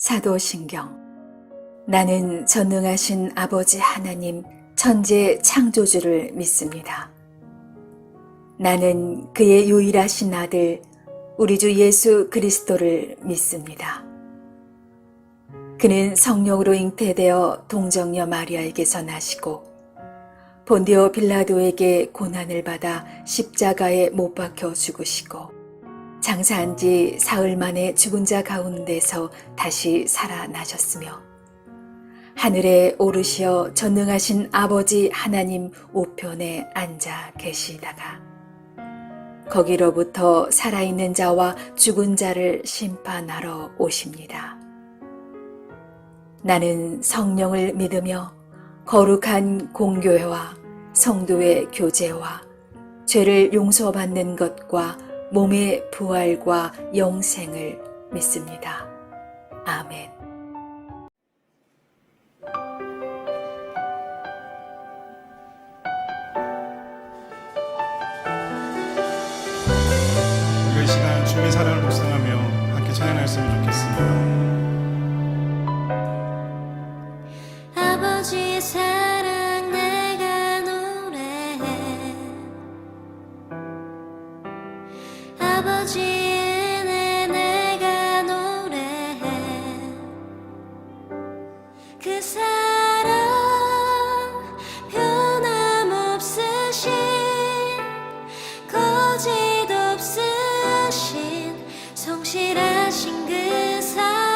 사도신경. 나는 전능하신 아버지 하나님 천재 창조주를 믿습니다. 나는 그의 유일하신 아들 우리 주 예수 그리스도를 믿습니다. 그는 성령으로 잉태되어 동정녀 마리아에게서 나시고 본디오 빌라도에게 고난을 받아 십자가에 못 박혀 죽으시고 장사한 지 사흘 만에 죽은 자 가운데서 다시 살아나셨으며 하늘에 오르시어 전능하신 아버지 하나님 우편에 앉아 계시다가 거기로부터 살아있는 자와 죽은 자를 심판하러 오십니다. 나는 성령을 믿으며 거룩한 공교회와 성도의 교제와 죄를 용서받는 것과 몸의 부활과 영생을 믿습니다. 아멘. 우리가 이 시간 주님의 사랑을 묵상하며 함께 찬양하였으면 좋겠습니다. 아버지의 사랑 내가 노래해 아버지의 은혜 내가 노래해 그 사랑 변함없으신 거짓 없으신 성실하신 그 사랑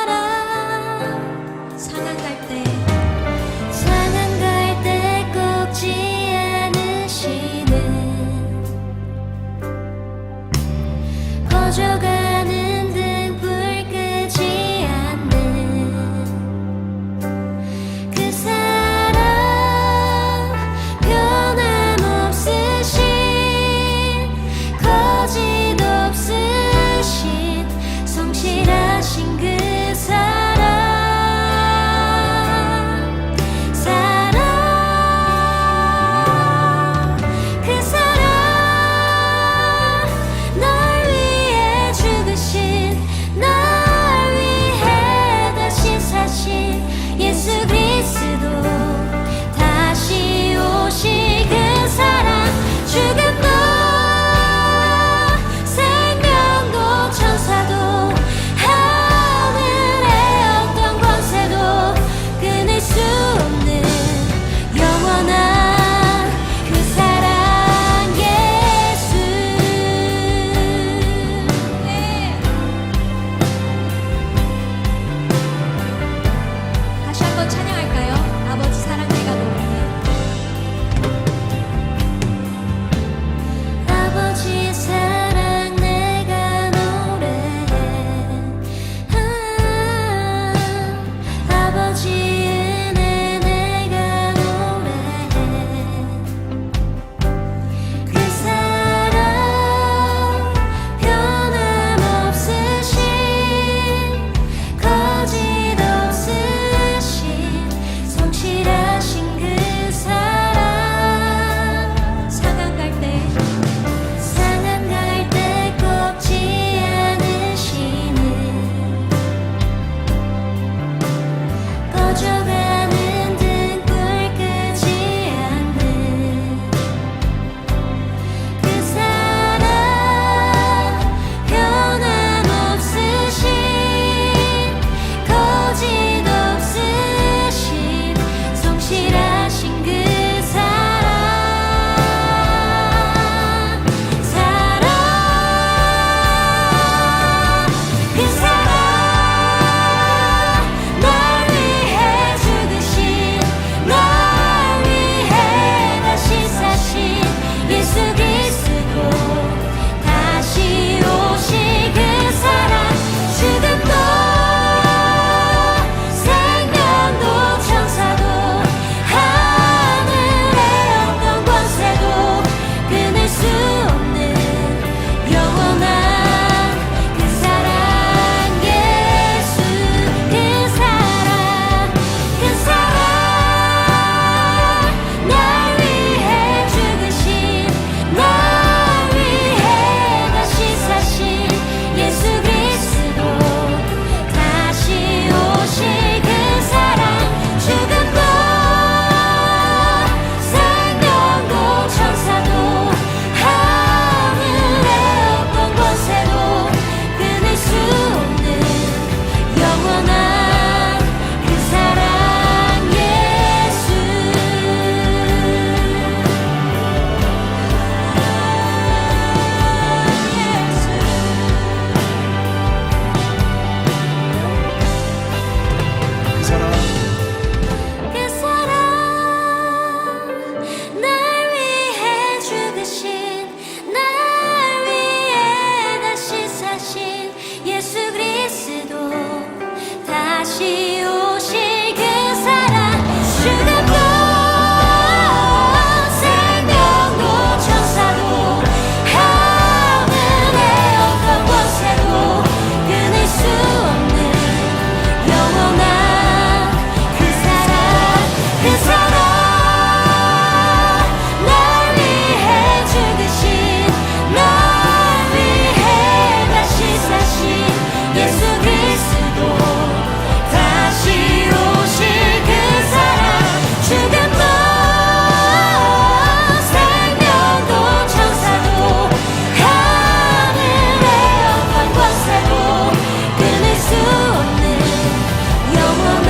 다시 오실 그 사랑 죽음도 생명도 천사도 하늘의 어떤 권세도 끊을 수 없는 영원한 그 사랑 날 위해 죽으신 날 위해 다시 사신 예수 그리스도 다시 오실 그 사랑 죽음도 생명도 천사도 하늘의 어떤 권세도 끊을 수 없는 영원한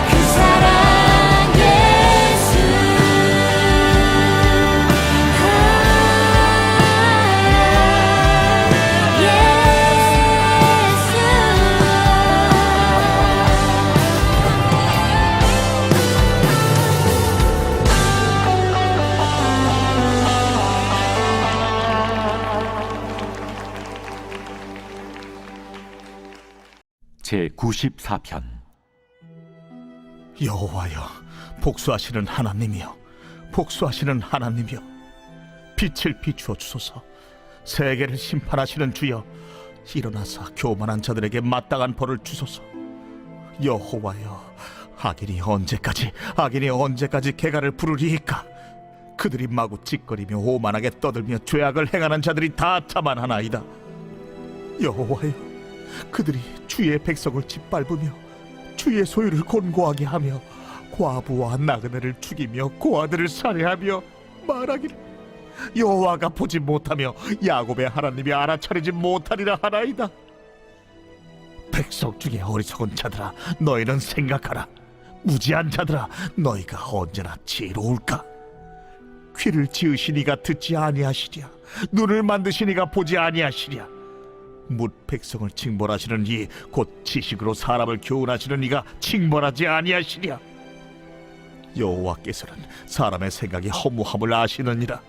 그 사랑 예수 제94편. 여호와여, 복수하시는 하나님이여, 복수하시는 하나님이여, 빛을 비추어 주소서. 세계를 심판하시는 주여, 일어나사 교만한 자들에게 마땅한 벌을 주소서. 여호와여, 악인이 언제까지 개가를 부르리이까? 그들이 마구 찌꺼리며 오만하게 떠들며 죄악을 행하는 자들이 다 자만하나이다. 여호와여, 그들이 주의 백성을 짓밟으며 주의 소유를 곤고하게 하며 과부와 나그네를 죽이며 고아들을 살해하며 말하기를 여호와가 보지 못하며 야곱의 하나님이 알아차리지 못하리라 하나이다. 백성 중에 어리석은 자들아, 너희는 생각하라. 무지한 자들아, 너희가 언제나 지혜로울까? 귀를 지으시니가 듣지 아니하시랴, 눈을 만드시니가 보지 아니하시랴. 뭇 백성을 징벌하시는 이 곧 지식으로 사람을 교훈하시는 이가 징벌하지 아니하시랴. 여호와께서는 사람의 생각이 허무함을 아시느니라.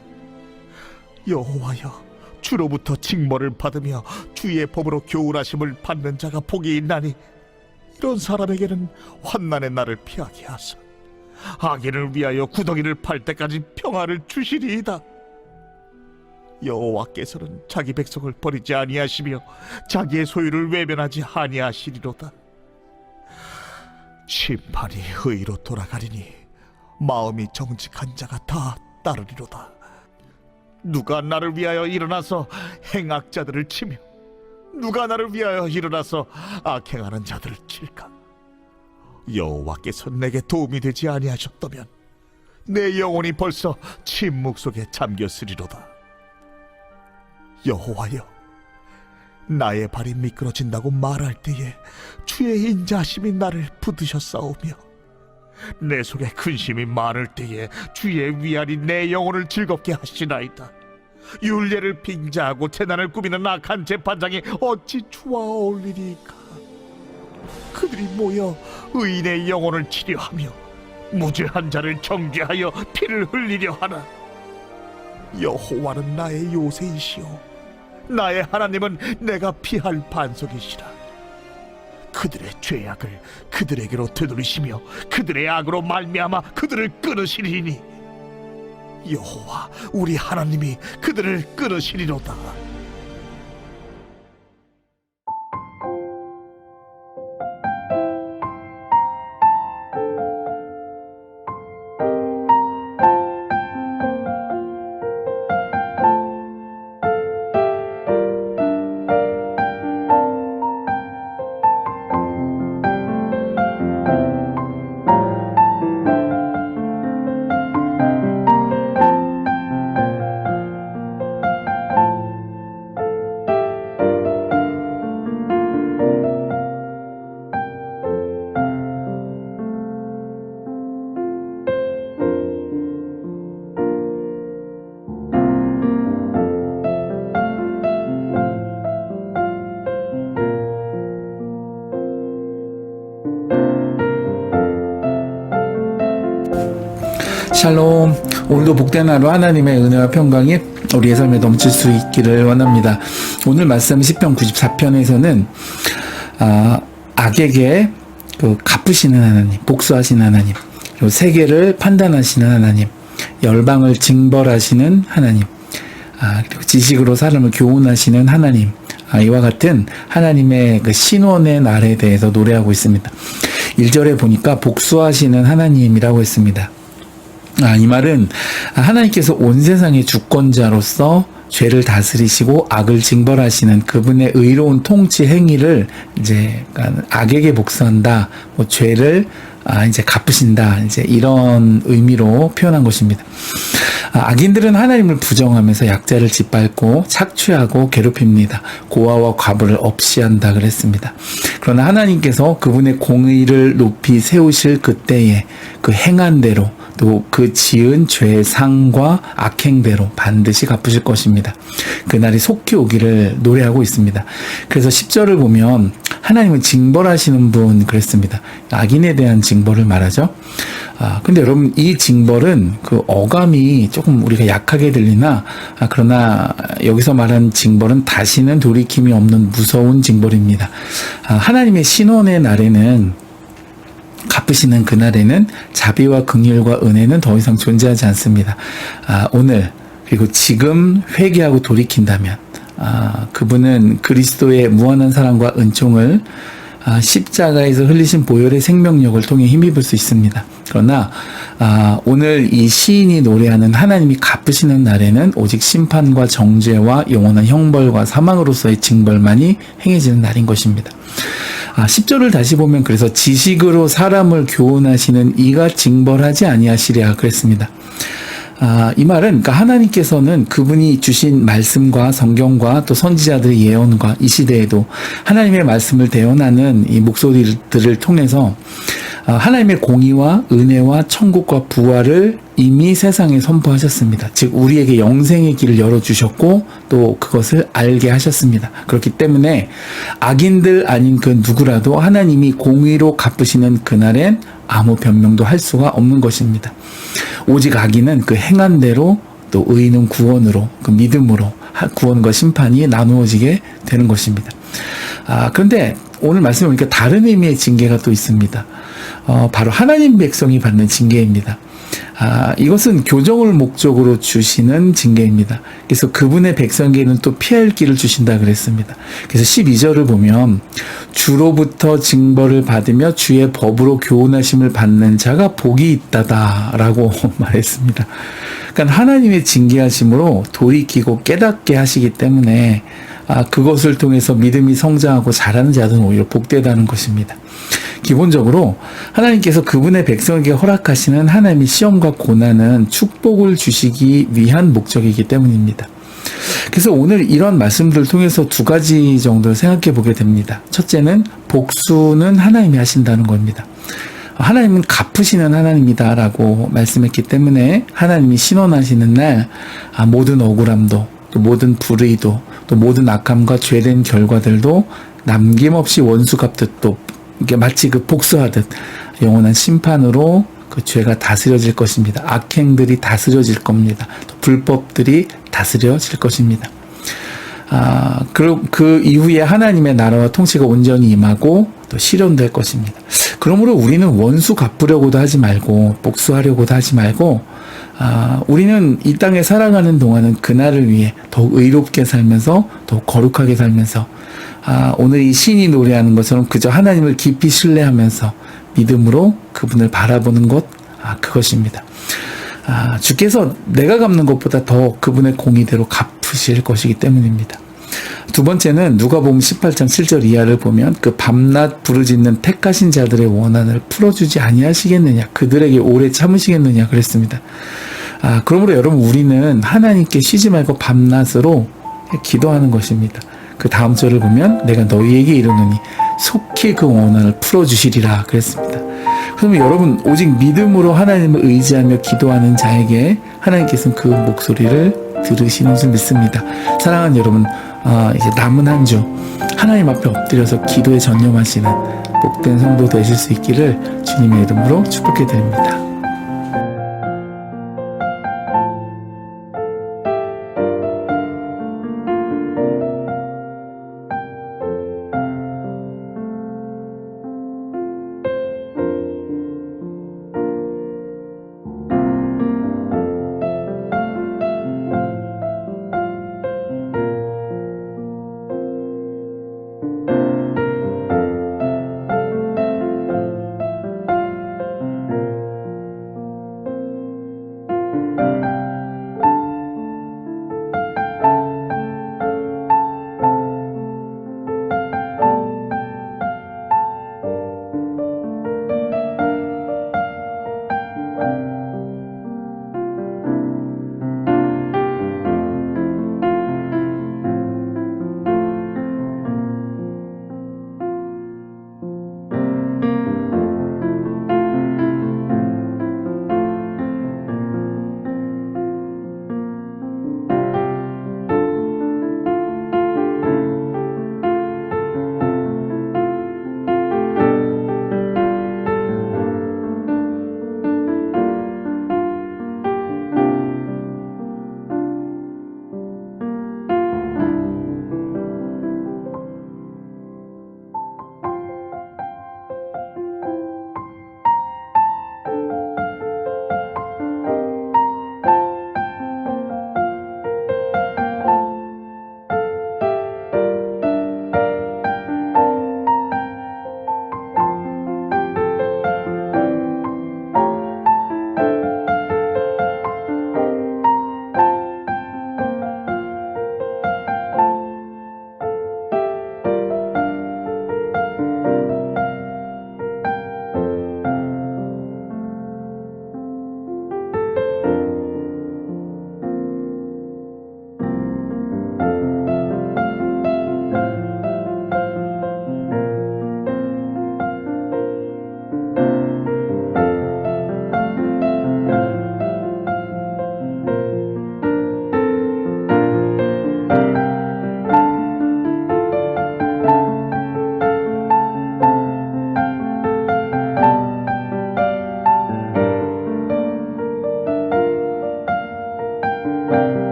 여호와여, 주로부터 징벌을 받으며 주의 법으로 교훈하심을 받는 자가 복이 있나니 이런 사람에게는 환난의 날을 피하게 하사 악인을 위하여 구덩이를 팔 때까지 평화를 주시리이다. 여호와께서는 자기 백성을 버리지 아니하시며 자기의 소유를 외면하지 아니하시리로다. 심판이 의로 돌아가리니 마음이 정직한 자가 다 따르리로다. 누가 나를 위하여 일어나서 행악자들을 치며 누가 나를 위하여 일어나서 악행하는 자들을 칠까? 여호와께서 내게 도움이 되지 아니하셨다면 내 영혼이 벌써 침묵 속에 잠겼으리로다. 여호와여, 나의 발이 미끄러진다고 말할 때에 주의 인자하심이 나를 붙드셨사오며 내 속에 근심이 많을 때에 주의 위안이 내 영혼을 즐겁게 하시나이다. 율례를 빙자하고 재난을 꾸미는 악한 재판장이 어찌 주와 어울리리까? 그들이 모여 의인의 영혼을 치려하며 무죄한 자를 정죄하여 피를 흘리려 하나. 여호와는 나의 요새이시오, 나의 하나님은 내가 피할 반석이시라. 그들의 죄악을 그들에게로 되돌리시며 그들의 악으로 말미암아 그들을 끊으시리니 여호와 우리 하나님이 그들을 끊으시리로다. 샬롬. 오늘도 복된 하루 하나님의 은혜와 평강이 우리의 삶에 넘칠 수 있기를 원합니다. 오늘 말씀 시편 94편에서는 악에게 갚으시는 하나님, 복수하시는 하나님, 그리고 세계를 판단하시는 하나님, 열방을 징벌하시는 하나님, 그리고 지식으로 사람을 교훈하시는 하나님, 이와 같은 하나님의 그 신원의 날에 대해서 노래하고 있습니다. 1절에 보니까 복수하시는 하나님이라고 했습니다. 이 말은 하나님께서 온 세상의 주권자로서 죄를 다스리시고 악을 징벌하시는 그분의 의로운 통치 행위를 이제 악에게 복수한다, 죄를 이제 갚으신다, 이제 이런 의미로 표현한 것입니다. 악인들은 하나님을 부정하면서 약자를 짓밟고 착취하고 괴롭힙니다. 고아와 과부를 없이한다 그랬습니다. 그러나 하나님께서 그분의 공의를 높이 세우실 그때에 그 행한 대로 또 그 지은 죄의 상과 악행대로 반드시 갚으실 것입니다. 그날이 속히 오기를 노래하고 있습니다. 그래서 10절을 보면 하나님은 징벌하시는 분 그랬습니다. 악인에 대한 징벌을 말하죠. 근데 여러분, 이 징벌은 그 어감이 조금 우리가 약하게 들리나, 그러나 여기서 말한 징벌은 다시는 돌이킴이 없는 무서운 징벌입니다. 하나님의 신원의 날에는, 갚으시는 그날에는 자비와 긍휼과 은혜는 더 이상 존재하지 않습니다. 오늘 그리고 지금 회개하고 돌이킨다면 그분은 그리스도의 무한한 사랑과 은총을 십자가에서 흘리신 보혈의 생명력을 통해 힘입을 수 있습니다. 그러나 오늘 이 시인이 노래하는 하나님이 갚으시는 날에는 오직 심판과 정죄와 영원한 형벌과 사망으로서의 징벌만이 행해지는 날인 것입니다. 10절을 다시 보면 그래서 지식으로 사람을 교훈하시는 이가 징벌하지 아니하시랴 그랬습니다. 이 말은 그러니까 하나님께서는 그분이 주신 말씀과 성경과 또 선지자들의 예언과 이 시대에도 하나님의 말씀을 대언하는 이 목소리들을 통해서 하나님의 공의와 은혜와 천국과 부활을 이미 세상에 선포하셨습니다. 즉 우리에게 영생의 길을 열어주셨고 또 그것을 알게 하셨습니다. 그렇기 때문에 악인들 아닌 그 누구라도 하나님이 공의로 갚으시는 그날엔 아무 변명도 할 수가 없는 것입니다. 오직 악인은 그 행한 대로 또 의인은 구원으로 그 믿음으로 구원과 심판이 나누어지게 되는 것입니다. 그런데 오늘 말씀을 보니까 다른 의미의 징계가 또 있습니다. 바로 하나님 백성이 받는 징계입니다. 이것은 교정을 목적으로 주시는 징계입니다. 그래서 그분의 백성에게는 또 피할 길을 주신다 그랬습니다. 그래서 12절을 보면 주로부터 징벌을 받으며 주의 법으로 교훈하심을 받는 자가 복이 있다다라고 말했습니다. 그러니까 하나님의 징계하심으로 돌이키고 깨닫게 하시기 때문에 그것을 통해서 믿음이 성장하고 자라는 자들은 오히려 복되다는 것입니다. 기본적으로 하나님께서 그분의 백성에게 허락하시는 하나님의 시험과 고난은 축복을 주시기 위한 목적이기 때문입니다. 그래서 오늘 이런 말씀들을 통해서 두 가지 정도를 생각해 보게 됩니다. 첫째는 복수는 하나님이 하신다는 겁니다. 하나님은 갚으시는 하나님이다라고 말씀했기 때문에 하나님이 신원하시는 날 모든 억울함도 또 모든 불의도 또 모든 악함과 죄된 결과들도 남김없이 원수 갚듯 또 이게 마치 그 복수하듯 영원한 심판으로 그 죄가 다스려질 것입니다. 악행들이 다스려질 겁니다. 또 불법들이 다스려질 것입니다. 그리고 그 이후에 하나님의 나라와 통치가 온전히 임하고 또 실현될 것입니다. 그러므로 우리는 원수 갚으려고도 하지 말고 복수하려고도 하지 말고 우리는 이 땅에 살아가는 동안은 그날을 위해 더욱 의롭게 살면서 더욱 거룩하게 살면서 오늘 이 시인이 노래하는 것처럼 그저 하나님을 깊이 신뢰하면서 믿음으로 그분을 바라보는 것 그것입니다. 주께서 내가 갚는 것보다 더 그분의 공의대로 갚으실 것이기 때문입니다. 두 번째는 누가복음 18장 7절 이하를 보면 그 밤낮 부르짖는 택하신 자들의 원한을 풀어주지 아니하시겠느냐, 그들에게 오래 참으시겠느냐 그랬습니다. 그러므로 여러분, 우리는 하나님께 쉬지 말고 밤낮으로 기도하는 것입니다. 그 다음 절을 보면 내가 너희에게 이르노니 속히 그 원한을 풀어주시리라 그랬습니다. 그러면 여러분, 오직 믿음으로 하나님을 의지하며 기도하는 자에게 하나님께서는 그 목소리를 들으시는 줄 믿습니다. 사랑하는 여러분, 이제 남은 한 주 하나님 앞에 엎드려서 기도에 전념하시는 복된 성도 되실 수 있기를 주님의 이름으로 축복해 드립니다.